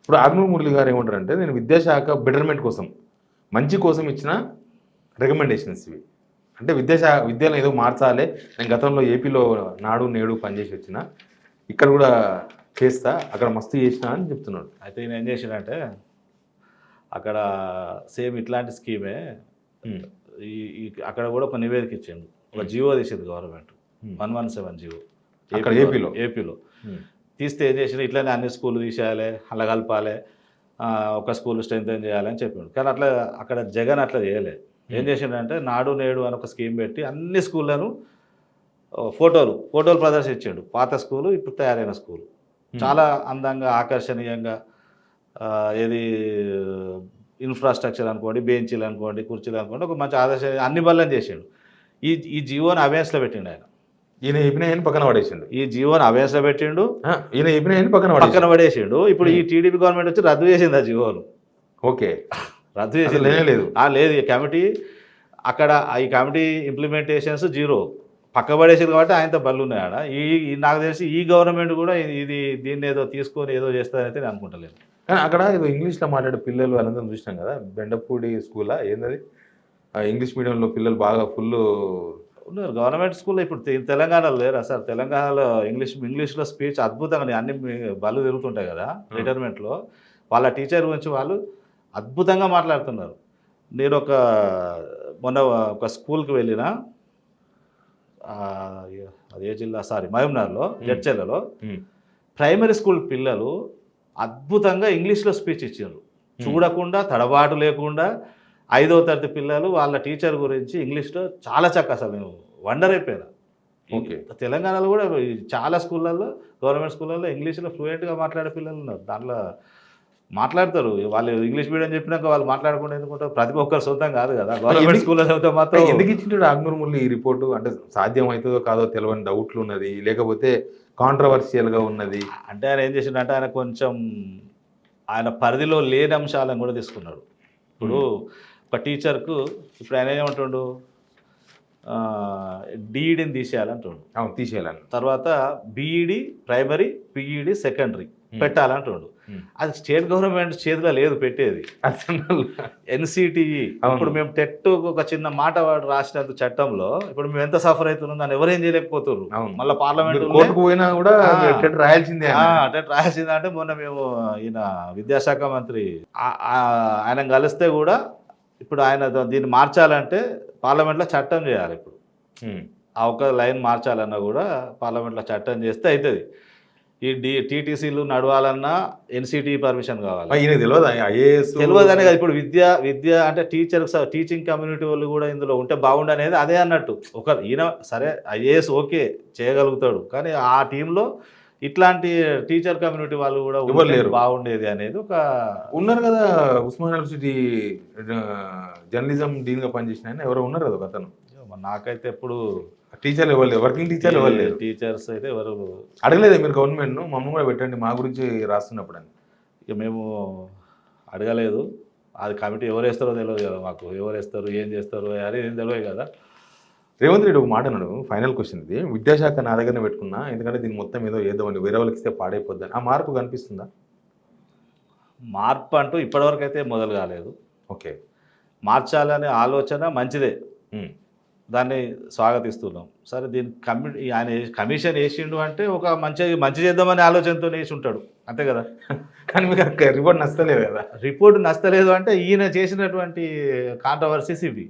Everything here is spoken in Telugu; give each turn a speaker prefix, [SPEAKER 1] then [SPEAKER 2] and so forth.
[SPEAKER 1] ఇప్పుడు ఆర్మూర్ మురళి గారు ఏమంటారంటే, నేను విద్యాశాఖ బెటర్మెంట్ కోసం, మంచి కోసం ఇచ్చిన రికమెండేషన్స్ ఇవి. అంటే విద్యను ఏదో మార్చాలి, నేను గతంలో ఏపీలో నాడు నేడు పనిచేసి వచ్చిన, ఇక్కడ కూడా చేస్తా, అక్కడ మస్తు చేసిన అని చెప్తున్నాడు.
[SPEAKER 2] అయితే నేను ఏం చేసినంటే అక్కడ సేమ్ ఇట్లాంటి స్కీమే అక్కడ కూడా ఒక నివేదిక ఇచ్చిండు, ఒక జియో తీసింది గవర్నమెంట్ 117 జియో
[SPEAKER 1] అక్కడ
[SPEAKER 2] ఏపీలో తీస్తే ఏం చేసిన ఇట్లానే అన్ని స్కూళ్ళు తీసేయాలి, అలా కలపాలి, ఒక స్కూల్ స్ట్రెంగ్ చేయాలి అని చెప్పిండు. కానీ అట్లా అక్కడ జగన్ అట్లా చేయలే. ఏం చేసిండంటే నాడు నేడు అని ఒక స్కీమ్ పెట్టి అన్ని స్కూళ్ళను ఫోటోలు ప్రదర్శించాడు. పాత స్కూలు, ఇప్పుడు తయారైన స్కూలు చాలా అందంగా ఆకర్షణీయంగా, ఏది ఇన్ఫ్రాస్ట్రక్చర్ అనుకోండి, బెంచీలు అనుకోండి, కుర్చీలు అనుకోండి, ఒక మంచి ఆదర్శ అన్ని బళ్ళని చేసాడు. ఈ జియోని అవేన్స్లో పెట్టిండు ఆయన.
[SPEAKER 1] ఈయన చెప్పిన పక్కన పడేసిండు.
[SPEAKER 2] ఈ జియోని అవేన్స్లో పెట్టిండు,
[SPEAKER 1] ఈయన చెప్పిన
[SPEAKER 2] పక్కన పడేసిండు. ఇప్పుడు ఈ టీడీపీ గవర్నమెంట్ వచ్చి రద్దు చేసింది ఆ జియోను.
[SPEAKER 1] ఓకే,
[SPEAKER 2] రద్దు చేసింది లేదు. ఈ కమిటీ అక్కడ ఈ కమిటీ ఇంప్లిమెంటేషన్స్ జీరో పక్క పడేసింది కాబట్టి ఆయనతో బళ్ళు ఉన్నాయి ఆడ. నాకు తెలిసి ఈ గవర్నమెంట్ కూడా దీన్ని ఏదో తీసుకొని ఏదో చేస్తారైతే నేను అనుకుంటలేను.
[SPEAKER 1] కానీ అక్కడ ఏదో ఇంగ్లీష్లో మాట్లాడే పిల్లలు అనంతరం చూసినాం కదా, బెండపూడి స్కూలా ఏంటది, ఇంగ్లీష్ మీడియంలో పిల్లలు బాగా ఫుల్
[SPEAKER 2] ఉన్నారు. గవర్నమెంట్ స్కూల్లో ఇప్పుడు తెలంగాణలో లేరా సార్? తెలంగాణలో ఇంగ్లీష్లో స్పీచ్ అద్భుతంగా అన్ని బళ్ళు తిరుగుతుంటాయి కదా రిటైర్మెంట్లో, వాళ్ళ టీచర్ గురించి వాళ్ళు అద్భుతంగా మాట్లాడుతున్నారు. నేను మొన్న ఒక స్కూల్కి వెళ్ళిన, అదే జిల్లా మహబూబ్నగర్లో జడ్చెర్లలో ప్రైమరీ స్కూల్ పిల్లలు అద్భుతంగా ఇంగ్లీష్లో స్పీచ్ ఇచ్చారు. చూడకుండా తడబాటు లేకుండా 5వ తరగతి పిల్లలు వాళ్ళ టీచర్ గురించి ఇంగ్లీష్లో చాలా చక్కగా, అసలు నేను వండర్ అయిపోయినా. తెలంగాణలో కూడా చాలా స్కూళ్ళల్లో, గవర్నమెంట్ స్కూళ్ళల్లో ఇంగ్లీష్లో ఫ్లూయెంట్గా మాట్లాడే పిల్లలు ఉన్నారు. దాంట్లో మాట్లాడతారు. వాళ్ళు ఇంగ్లీష్ మీడియం చెప్పినాక వాళ్ళు మాట్లాడకుండా ఎందుకుంటారు? ప్రతి ఒక్కరు సొంతం కాదు కదా. గవర్నమెంట్ స్కూల్లో చదివితే మాత్రం
[SPEAKER 1] ఎందుకు ఇచ్చింటాడు ఆర్మూర్ మురళి ఈ రిపోర్టు? అంటే సాధ్యం అవుతుందో కాదో తెలియని డౌట్లు ఉన్నది, లేకపోతే కాంట్రవర్షియల్గా ఉన్నది
[SPEAKER 2] అంటే ఆయన ఏం చేసిండంటే ఆయన పరిధిలో లేని అంశాలను కూడా తీసుకున్నాడు. ఇప్పుడు ఒక టీచర్కు ఇప్పుడు ఆయన ఏమంటుండు, డిఈడిని తీసేయాలని, తర్వాత బీఈడి ప్రైమరీ, పీఈడి సెకండరీ పెట్టాలంటుండు. అది స్టేట్ గవర్నమెంట్ చేతిలో లేదు పెట్టేది. ఎన్సిటిఈ ఇప్పుడు మేము టెట్ ఒక చిన్న మాట వాడు రాసినంత చట్టంలో ఇప్పుడు మేము ఎంత సఫర్ అవుతున్నాం, దాన్ని ఎవరేం చేయలేకపోతున్నారు. మళ్ళీ పార్లమెంట్
[SPEAKER 1] పోయినా కూడా టెట్ రాయాల్సిందే
[SPEAKER 2] అంటే మొన్న మేము ఈయన విద్యాశాఖ మంత్రి ఆయన కలిస్తే కూడా ఇప్పుడు ఆయన దీన్ని మార్చాలంటే పార్లమెంట్లో చట్టం చేయాలి. ఇప్పుడు ఆ ఒక లైన్ మార్చాలన్నా కూడా పార్లమెంట్లో చట్టం చేస్తే అవుతుంది. ఈ టీటీసీలు నడవాలన్నా ఎన్సిటి పర్మిషన్ కావాలి. తెలియదు కదా. ఇప్పుడు విద్య అంటే టీచింగ్ కమ్యూనిటీ వాళ్ళు కూడా ఇందులో ఉంటే బాగుండు అనేది అదే అన్నట్టు. ఈయన సరే ఐఏఎస్ ఓకే చేయగలుగుతాడు, కానీ ఆ టీంలో ఇట్లాంటి టీచర్ కమ్యూనిటీ వాళ్ళు కూడా బాగుండేది అనేది
[SPEAKER 1] ఉన్నారు కదా. ఉస్మాన్ యూనివర్సిటీ జర్నలిజం డీన్గా పనిచేసిన ఆయన ఎవరో ఉన్నారు కదా అతను.
[SPEAKER 2] నాకైతే ఎప్పుడు
[SPEAKER 1] టీచర్లు ఇవ్వలేదు, వర్కింగ్ టీచర్లు ఇవ్వలేదు.
[SPEAKER 2] టీచర్స్ అయితే ఎవరు
[SPEAKER 1] అడగలేదు మీరు గవర్నమెంట్ను, మమ్మల్ని కూడా పెట్టండి మా గురించి రాస్తున్నప్పుడు అని.
[SPEAKER 2] ఇక మేము అడగలేదు. అది కమిటీ ఎవరు వేస్తారో తెలియదు కదా మాకు, ఎవరు వేస్తారు ఏం చేస్తారు అది ఏం తెలియదు కదా.
[SPEAKER 1] రేవంత్ రెడ్డి ఒక మాట అన్నాడు, ఫైనల్ క్వశ్చన్ ఇది, విద్యాశాఖ నా దగ్గరనే పెట్టుకున్నా ఎందుకంటే దీన్ని మొత్తం ఏదో అని వేరే వాళ్ళకి ఇస్తే పాడైపోద్దని. ఆ మార్పు కనిపిస్తుందా?
[SPEAKER 2] మార్పు అంటూ ఇప్పటివరకు అయితే మొదలు కాలేదు.
[SPEAKER 1] ఓకే,
[SPEAKER 2] మార్చాలనే ఆలోచన మంచిదే, దాన్ని స్వాగతిస్తున్నాం. సరే దీని ఆయన కమిషన్ వేసిండు అంటే ఒక మంచి చేద్దామనే ఆలోచనతో వేసి ఉంటాడు అంతే కదా.
[SPEAKER 1] కానీ మీకు రిపోర్ట్ నచ్చలేదు కదా.
[SPEAKER 2] రిపోర్ట్ నచ్చలేదు అంటే ఈయన చేసినటువంటి కాంట్రవర్సీస్ ఇవి.